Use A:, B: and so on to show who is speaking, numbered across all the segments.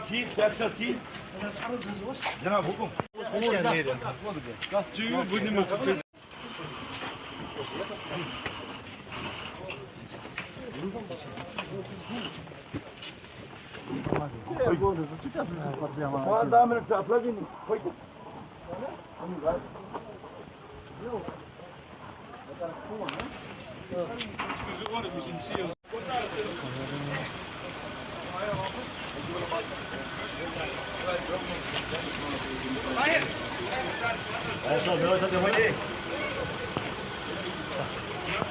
A: جناب ٹھیک صحت چھا ٹھیک جناب حکم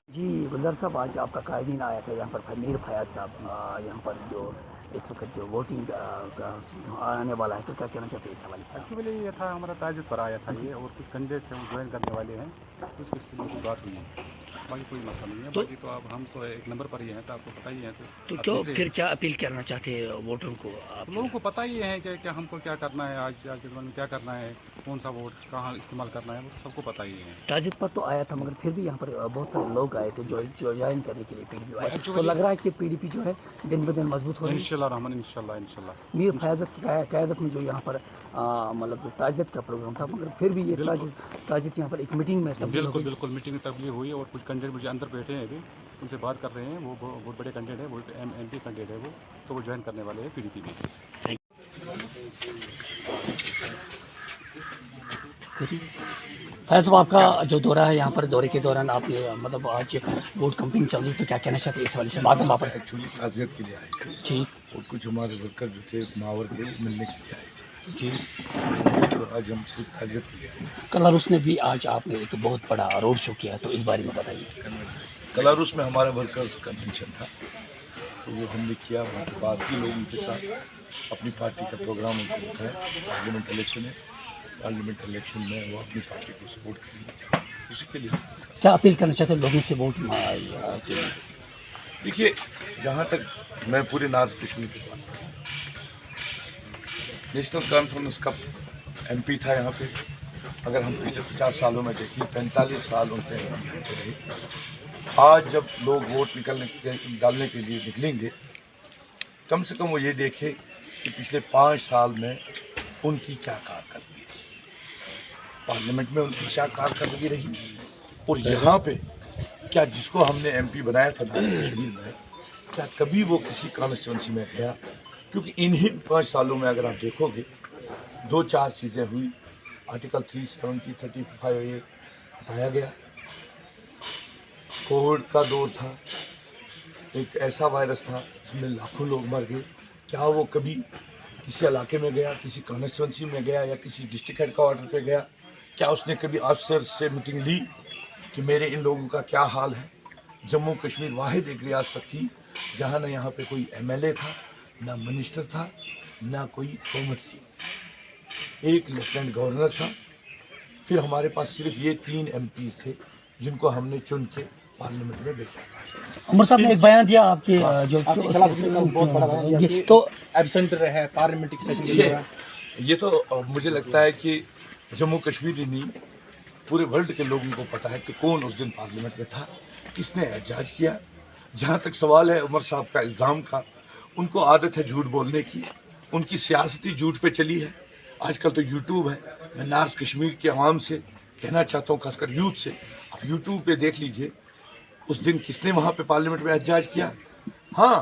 B: جی گلزار صاحب، آج آپ کا قائدین آیا تھا یہاں پر میر فیاض صاحب یہاں پر جو اس وقت جو ووٹنگ آنے والا ہے، تو کیا کہنا چاہتے ہیں اس حوالے سے؟
C: ایکچولی یہ تھا ہمارا تعزیت پر آیا تھا یہ، اور کچھ کینڈیڈیٹ تھے وہ جوائن کرنے والے ہیں، اس کے سلسلے کی بات ہوئی ہے، باقی کوئی مسئلہ نہیں ہے، باقی تو اب ہم تو ایک نمبر پر ہی ہیں، تو آپ کو پتہ ہی ہے،
B: تو
C: آپ
B: کیوں
C: دیکھ رہے
B: پھر
C: ہیں،
B: کیا اپیل کرنا چاہتے ہیں ووٹروں کو آپ؟
C: لوگوں کو پتہ ہی ہے کہ ہم کو کیا کرنا ہے، آج کے زمانے میں کیا کرنا ہے، کون سا ووٹ کہاں استعمال کرنا ہے، وہ سب کو پتہ ہی ہے۔
B: تعزیت پر تو آیا تھا، مگر پھر بھی یہاں پر بہت سارے لوگ آئے تھے جو جوائن کرنے کے لیے پی ڈی پی آئے تھے، تو لگ رہا ہے کہ پی ڈی پی جو ہے دن بہ دن مضبوط ہو رہی ہے
C: انشاءاللہ رحمان، انشاءاللہ
B: میر فیاض کی قیادت میں جو یہاں پر مطلب جو تعزیت کا پروگرام تھا، مگر پھر بھی یہ تعزیت یہاں پر ایک میٹنگ میں تبدیل ہو گئی۔
C: بالکل میٹنگ میں تبدیلی ہوئی، اور کچھ کینڈیڈیٹ مجھے اندر بیٹھے ہیں ابھی، ان سے بات کر رہے ہیں، وہ بہت بڑے کینڈیڈیٹ ہیں، وہ ایم پی کینڈیڈیٹ ہے وہ، تو وہ جوائن کرنے والے ہیں پی ڈی پی میں۔
B: فیض صاحب، آپ کا جو دورہ ہے یہاں پر، دورے کے دوران آپ نے مطلب آج ووٹ کمپنگ چل رہی ہے، تو کیا کہنا چاہتے ہیں اس حوالے سے؟ بعد میں وہاں پر
D: ایکچولی تعزیت کے لیے آئے تھے،
B: ٹھیک
D: اور کچھ ہمارے ورکر جو تھے ماور کے، وہ ملنے کے لیے آئے تھے،
B: جی،
D: تو آج ہم صرف تعزیت کے لیے آئے تھے۔
B: کلاروس نے بھی آج آپ نے ایک بہت بڑا روڈ شو کیا ہے، تو اس بارے میں بتائیے۔
D: کلاروس میں ہمارا ورکرز کنونشن تھا، تو وہ ہم نے کیا، وہاں پہ بات کی لوگوں کے ساتھ، اپنی پارٹی کا پروگرام ان کو بتایا، پارلیمنٹ الیکشن ہے، پارلیمنٹ الیکشن میں وہ اپنی پارٹی کو سپورٹ کریں گے، اسی کے لیے۔
B: کیا اپیل کرنا چاہتے ہیں لوگوں سے ووٹ؟
D: دیکھیے، جہاں تک میں پورے نارتھ کشمیر کی بات کروں، نیشنل کانفرنس کا ایم پی تھا یہاں پہ، اگر ہم پچھلے 50 سالوں میں دیکھیں، 45 سال ان کے یہاں پہ رہے۔ آج جب لوگ ووٹ ڈالنے کے لیے نکلیں گے، کم سے کم وہ یہ دیکھیں کہ پچھلے 5 سال میں ان کی کیا کارکردگی رہی، پارلیمنٹ میں ان کی کیا کارکردگی رہی، اور یہاں پہ کیا جس کو ہم نے ایم پی بنایا تھا کشمیر میں، کیا کبھی وہ کسی کانسٹیچوئنسی میں گیا؟ کیونکہ انہیں 5 سالوں میں اگر آپ دیکھو گے 2-4 چیزیں ہوئی، آرٹیکل 370 35A ہٹایا گیا، کووڈ کا دور تھا، ایک ایسا وائرس تھا جس میں لاکھوں لوگ مر گئے، کیا وہ کبھی کسی علاقے میں گیا، کسی کانسٹیچوئنسی میں گیا، یا کسی ڈسٹرکٹ ہیڈ کوارٹر پہ گیا؟ کیا اس نے کبھی افسر سے میٹنگ لی کہ میرے ان لوگوں کا کیا حال ہے؟ جموں کشمیر واحد ایک ریاست تھی جہاں نہ یہاں پہ کوئی ایم ایل اے تھا، نہ منسٹر تھا، نہ کوئی حکومت تھی، ایک لیفٹیننٹ گورنر تھا، پھر ہمارے پاس صرف یہ 3 ایم پیز تھے جن کو ہم نے چن کے پارلیمنٹ میں بھیجا تھا۔
B: عمر صاحب نے ایک بیان دیا آپ کے
E: بہت بڑا بیان دیا،
B: تو
E: ایبسنٹ رہے پارلیمنٹ کی سیشن کے دوران۔
D: یہ تو مجھے لگتا ہے کہ جموں کشمیر ہی نہیں، پورے ورلڈ کے لوگوں کو پتہ ہے کہ کون اس دن پارلیمنٹ میں تھا، کس نے احتجاج کیا۔ جہاں تک سوال ہے عمر صاحب کا الزام کا، ان کو عادت ہے جھوٹ بولنے کی، ان کی سیاستی جھوٹ پہ چلی ہے۔ آج کل تو یوٹیوب ہے، میں نارتھ کشمیر کے عوام سے کہنا چاہتا ہوں، خاص کر یوتھ سے، آپ یوٹیوب پہ دیکھ لیجئے اس دن کس نے وہاں پہ پارلیمنٹ میں احتجاج کیا۔ ہاں،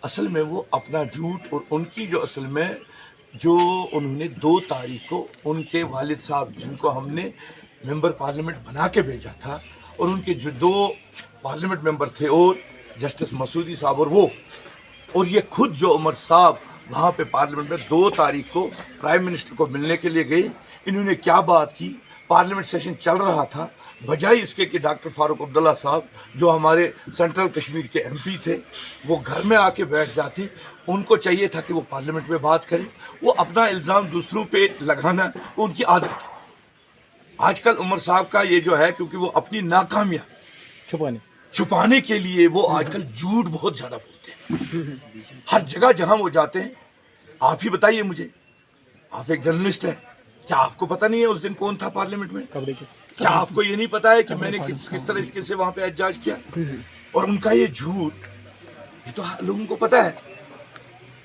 D: اصل میں وہ اپنا جھوٹ، اور ان کی جو اصل میں جو انہوں نے 2 تاریخ کو ان کے والد صاحب جن کو ہم نے ممبر پارلیمنٹ بنا کے بھیجا تھا، اور ان کے جو 2 پارلیمنٹ ممبر تھے، اور جسٹس مسعودی صاحب اور یہ خود جو عمر صاحب وہاں پہ پارلیمنٹ میں 2 تاریخ کو پرائم منسٹر کو ملنے کے لیے گئے، انہوں نے کیا بات کی؟ پارلیمنٹ سیشن چل رہا تھا، بجائے اس کے کہ ڈاکٹر فاروق عبداللہ صاحب جو ہمارے سینٹرل کشمیر کے ایم پی تھے وہ گھر میں آ کے بیٹھ جاتے، ان کو چاہیے تھا کہ وہ پارلیمنٹ میں بات کریں۔ وہ اپنا الزام دوسروں پہ لگانا وہ ان کی عادت ہے۔ آج کل عمر صاحب کا یہ جو ہے، کیونکہ وہ اپنی ناکامیاں چھپانے کے لیے وہ آج کل جھوٹ بہت زیادہ بولتے ہیں، ہر جگہ جہاں وہ جاتے ہیں۔ آپ ہی بتائیے مجھے، آپ ایک جرنلسٹ ہیں، کیا آپ کو پتہ نہیں ہے اس دن کون تھا پارلیمنٹ میں؟ کیا آپ کو یہ نہیں پتا ہے کہ میں نے کس طریقے سے وہاں پہ احتجاج کیا؟ اور ان کا یہ جھوٹ، یہ تو لوگوں کو پتہ ہے۔